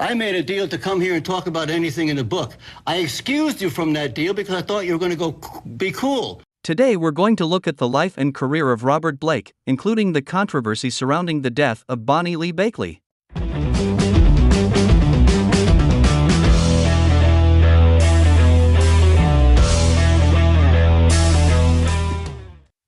I made a deal to come here and talk about anything in the book. I excused you from that deal because I thought you were going to go be cool. Today we're going to look at the life and career of Robert Blake, including the controversy surrounding the death of Bonnie Lee Bakley.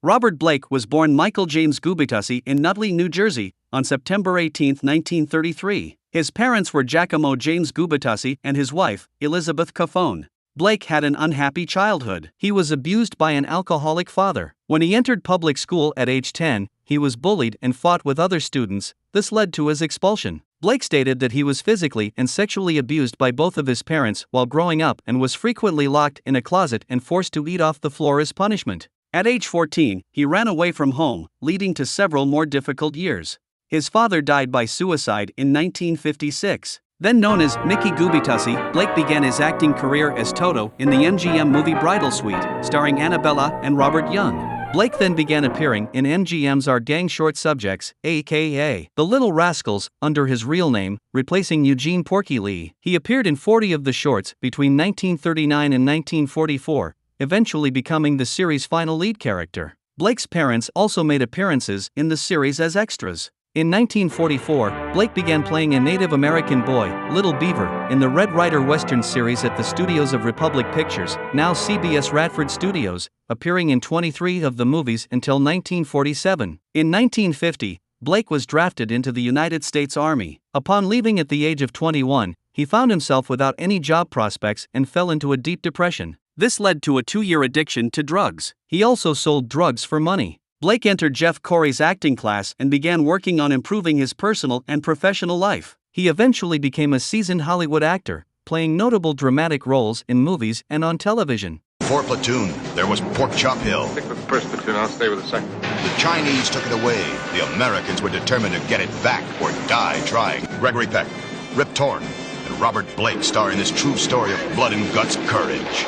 Robert Blake was born Michael James Gubitosi in Nutley, New Jersey, on September 18, 1933. His parents were Giacomo James Gubitosi and his wife, Elizabeth Cofone. Blake had an unhappy childhood. He was abused by an alcoholic father. When he entered public school at age 10, he was bullied and fought with other students. This led to his expulsion. Blake stated that he was physically and sexually abused by both of his parents while growing up and was frequently locked in a closet and forced to eat off the floor as punishment. At age 14, he ran away from home, leading to several more difficult years. His father died by suicide in 1956. Then known as Mickey Gubitosi, Blake began his acting career as Toto in the MGM movie Bridal Suite, starring Annabella and Robert Young. Blake then began appearing in MGM's Our Gang Short Subjects, aka The Little Rascals, under his real name, replacing Eugene Porky Lee. He appeared in 40 of the shorts between 1939 and 1944, eventually becoming the series' final lead character. Blake's parents also made appearances in the series as extras. In 1944, Blake began playing a Native American boy, Little Beaver, in the Red Ryder Western series at the studios of Republic Pictures, now CBS Radford Studios, appearing in 23 of the movies until 1947. In 1950, Blake was drafted into the United States Army. Upon leaving at the age of 21, he found himself without any job prospects and fell into a deep depression. This led to a 2-year addiction to drugs. He also sold drugs for money. Blake entered Jeff Corey's acting class and began working on improving his personal and professional life. He eventually became a seasoned Hollywood actor, playing notable dramatic roles in movies and on television. For Platoon, there was Pork Chop Hill. Stick with the first platoon, I'll stay with the second. The Chinese took it away. The Americans were determined to get it back or die trying. Gregory Peck, Rip Torn, and Robert Blake star in this true story of blood and guts courage.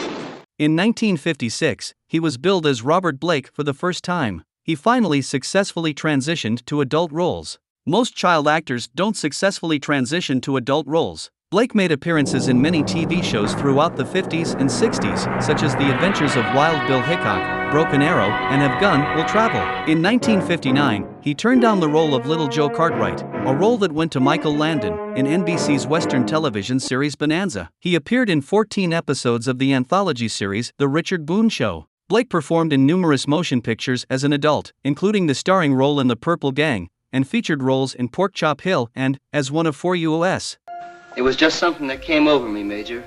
In 1956, he was billed as Robert Blake for the first time. He finally successfully transitioned to adult roles. Most child actors don't successfully transition to adult roles. Blake made appearances in many TV shows throughout the 50s and 60s, such as The Adventures of Wild Bill Hickok, Broken Arrow, and Have Gun, Will Travel. In 1959, he turned down the role of Little Joe Cartwright, a role that went to Michael Landon, in NBC's Western television series Bonanza. He appeared in 14 episodes of the anthology series The Richard Boone Show. Blake performed in numerous motion pictures as an adult, including the starring role in The Purple Gang, and featured roles in Pork Chop Hill and as one of 4 UOS. It was just something that came over me, Major.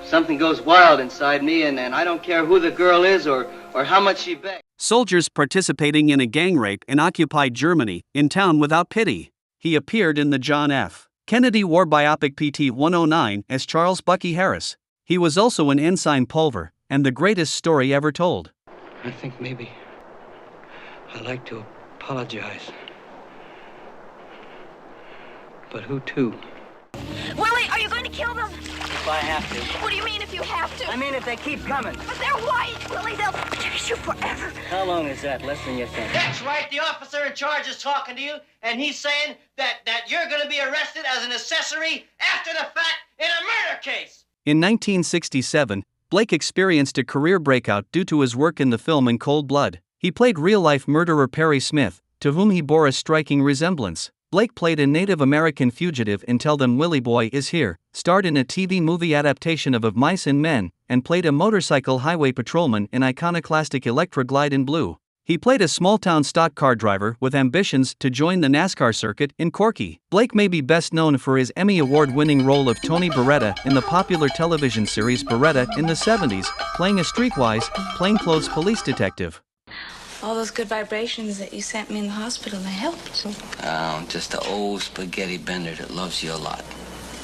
Something goes wild inside me, and I don't care who the girl is or how much she begs. Soldiers participating in a gang rape in occupied Germany, In Town Without Pity. He appeared in the John F. Kennedy war biopic PT-109 as Charles Bucky Harris. He was also in Ensign Pulver and The Greatest Story Ever Told. I think maybe I'd like to apologize. But who to? Willie, are you going to kill them? If I have to. What do you mean if you have to? I mean if they keep coming. But they're white, Willie. They'll chase you forever. How long is that? Less than you think. That's right. The officer in charge is talking to you, and he's saying that you're going to be arrested as an accessory after the fact in a murder case. In 1967, Blake experienced a career breakout due to his work in the film In Cold Blood. He played real-life murderer Perry Smith, to whom he bore a striking resemblance. Blake played a Native American fugitive in Tell Them Willie Boy Is Here, starred in a TV movie adaptation of Mice and Men, and played a motorcycle highway patrolman in iconoclastic Electra Glide in Blue. He played a small-town stock car driver with ambitions to join the NASCAR circuit in Corky. Blake may be best known for his Emmy Award-winning role of Tony Beretta in the popular television series Beretta in the 70s, playing a streetwise, plainclothes police detective. All those good vibrations that you sent me in the hospital, they helped. Oh, just the old spaghetti bender that loves you a lot.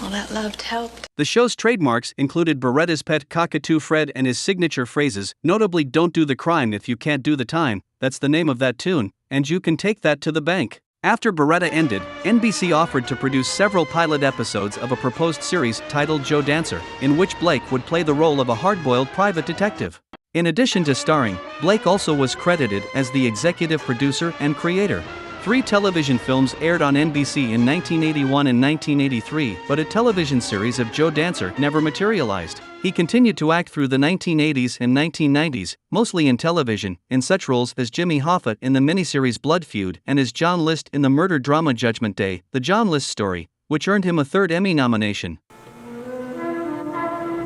Well, that love helped. The show's trademarks included Beretta's pet Cockatoo Fred and his signature phrases, notably "Don't do the crime if you can't do the time," that's the name of that tune, and "You can take that to the bank." After Beretta ended, NBC offered to produce several pilot episodes of a proposed series titled Joe Dancer, in which Blake would play the role of a hard-boiled private detective. In addition to starring, Blake also was credited as the executive producer and creator. 3 television films aired on NBC in 1981 and 1983, but a television series of Joe Dancer never materialized. He continued to act through the 1980s and 1990s, mostly in television, in such roles as Jimmy Hoffa in the miniseries Blood Feud and as John List in the murder drama Judgment Day, The John List Story, which earned him a 3rd Emmy nomination.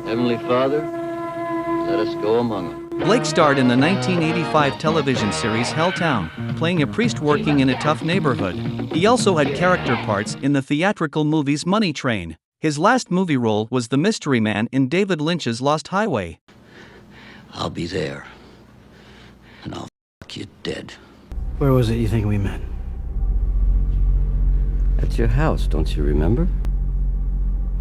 Heavenly Father, let us go among them. Blake starred in the 1985 television series Helltown, playing a priest working in a tough neighborhood. He also had character parts in the theatrical movies Money Train. His last movie role was the mystery man in David Lynch's Lost Highway. I'll be there. And I'll fuck you dead. Where was it you think we met? At your house, don't you remember?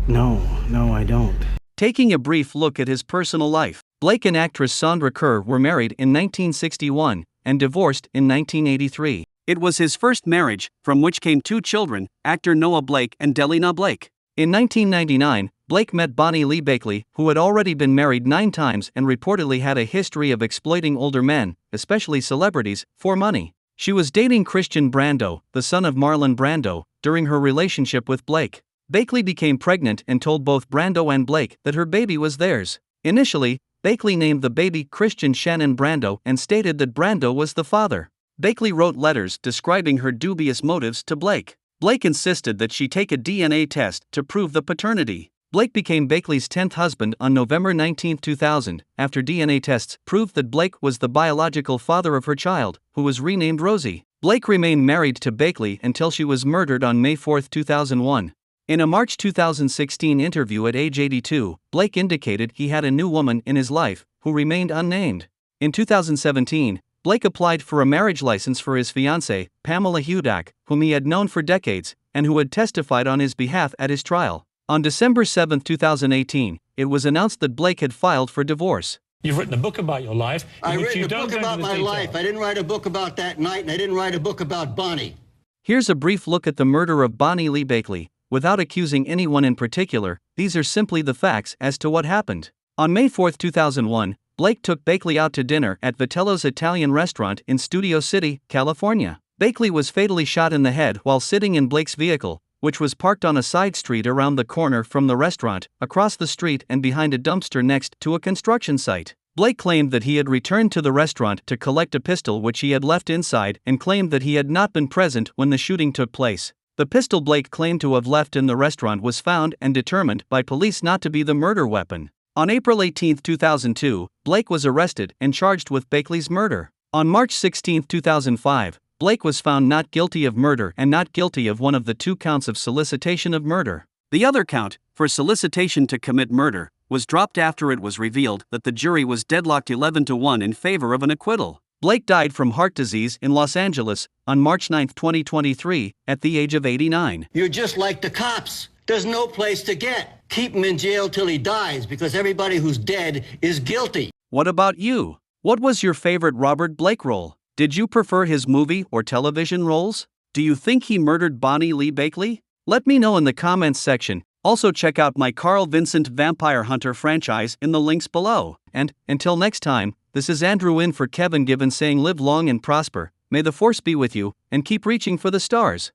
No, I don't. Taking a brief look at his personal life, Blake and actress Sandra Kerr were married in 1961 and divorced in 1983. It was his first marriage, from which came 2 children, actor Noah Blake and Delina Blake. In 1999, Blake met Bonnie Lee Bakley, who had already been married 9 times and reportedly had a history of exploiting older men, especially celebrities, for money. She was dating Christian Brando, the son of Marlon Brando, during her relationship with Blake. Bakley became pregnant and told both Brando and Blake that her baby was theirs. Initially, Bakley named the baby Christian Shannon Brando and stated that Brando was the father. Bakley wrote letters describing her dubious motives to Blake. Blake insisted that she take a DNA test to prove the paternity. Blake became Bakley's 10th husband on November 19, 2000, after DNA tests proved that Blake was the biological father of her child, who was renamed Rosie. Blake remained married to Bakley until she was murdered on May 4, 2001. In a March 2016 interview at age 82, Blake indicated he had a new woman in his life, who remained unnamed. In 2017, Blake applied for a marriage license for his fiancée, Pamela Hudak, whom he had known for decades, and who had testified on his behalf at his trial. On December 7, 2018, it was announced that Blake had filed for divorce. You've written a book about your life. I wrote a book about my life. I didn't write a book about that night, and I didn't write a book about Bonnie. Here's a brief look at the murder of Bonnie Lee Bakley. Without accusing anyone in particular, these are simply the facts as to what happened. On May 4, 2001, Blake took Bakley out to dinner at Vitello's Italian restaurant in Studio City, California. Bakley was fatally shot in the head while sitting in Blake's vehicle, which was parked on a side street around the corner from the restaurant, across the street and behind a dumpster next to a construction site. Blake claimed that he had returned to the restaurant to collect a pistol which he had left inside and claimed that he had not been present when the shooting took place. The pistol Blake claimed to have left in the restaurant was found and determined by police not to be the murder weapon. On April 18, 2002, Blake was arrested and charged with Bakley's murder. On March 16, 2005, Blake was found not guilty of murder and not guilty of one of the 2 counts of solicitation of murder. The other count, for solicitation to commit murder, was dropped after it was revealed that the jury was deadlocked 11-1 in favor of an acquittal. Blake died from heart disease in Los Angeles on March 9, 2023, at the age of 89. You're just like the cops. There's no place to get. Keep him in jail till he dies, because everybody who's dead is guilty. What about you? What was your favorite Robert Blake role? Did you prefer his movie or television roles? Do you think he murdered Bonnie Lee Bakley? Let me know in the comments section. Also check out my Carl Vincent Vampire Hunter franchise in the links below. And, until next time, this is Andrew in for Kevin Gibbons saying live long and prosper, may the force be with you, and keep reaching for the stars.